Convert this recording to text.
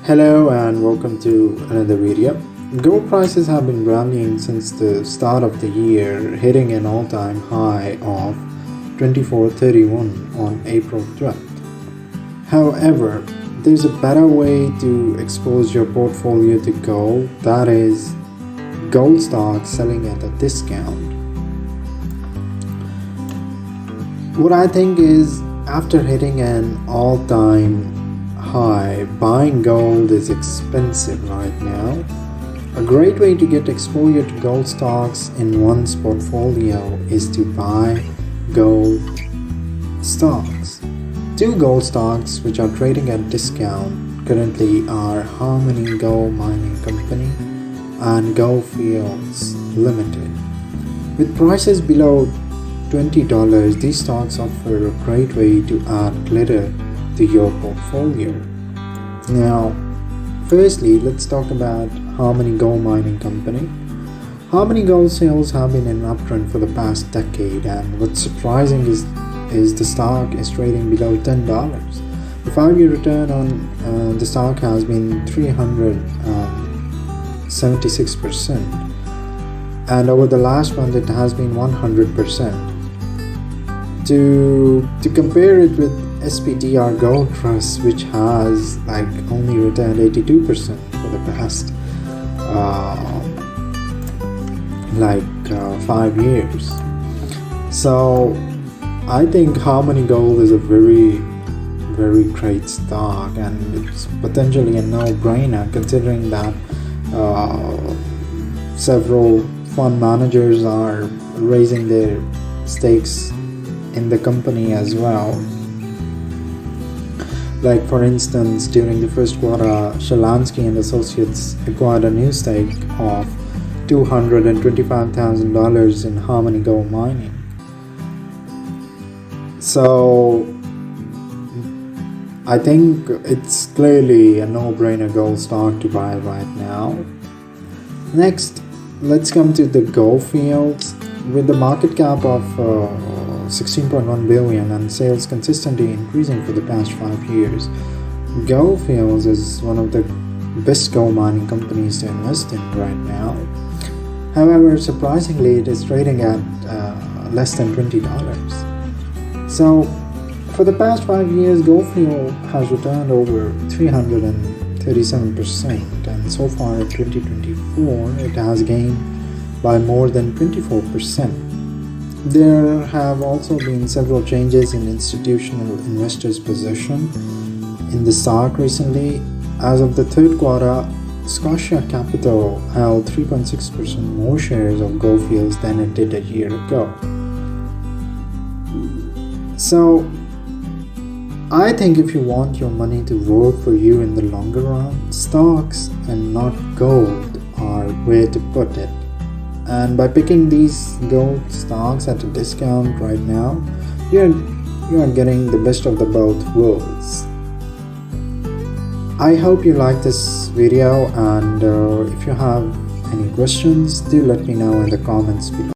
Hello and welcome to another video. Gold prices have been rallying since the start of the year, hitting an all-time high of 2431 on April 12th. However, there's a better way to expose your portfolio to gold, that is, gold stocks selling at a discount. What I think is, after hitting an all-time high, buying gold is expensive right now. A great way to get exposure to gold stocks in one's portfolio is to buy gold stocks. Two gold stocks which are trading at discount currently are Harmony Gold Mining Company and Gold Fields Limited. With prices below $20, these stocks offer a great way to add glitter to your portfolio. Now, firstly, let's talk about Harmony Gold Mining Company. Harmony Gold sales have been in an uptrend for the past decade, and what's surprising is the stock is trading below $10. The 5-year return on the stock has been 376%, and over the last month it has been 100%. To compare it with SPDR Gold Trust, which has only returned 82% for the past 5 years. So I think Harmony Gold is a very great stock, and it's potentially a no-brainer considering that several fund managers are raising their stakes in the company as well. Like, for instance, during the first quarter, Shalansky and Associates acquired a new stake of $225,000 in Harmony Gold Mining. So I think it's clearly a no-brainer gold stock to buy right now. Next, let's come to the Gold Fields. With the market cap of 16.1 billion and sales consistently increasing for the past 5 years, Gold Fields is one of the best gold mining companies to invest in right now. However, surprisingly, it is trading at less than $20. So, for the past 5 years, Gold Field has returned over 337%, and so far in 2024, it has gained by more than 24%. There have also been several changes in institutional investors' position in the stock recently. As of the third quarter, Scotia Capital held 3.6% more shares of Gold Fields than it did a year ago. So, I think if you want your money to work for you in the longer run, stocks and not gold are where to put it. And by picking these gold stocks at a discount right now, you are getting the best of the both worlds. I hope you like this video, and if you have any questions, do let me know in the comments below.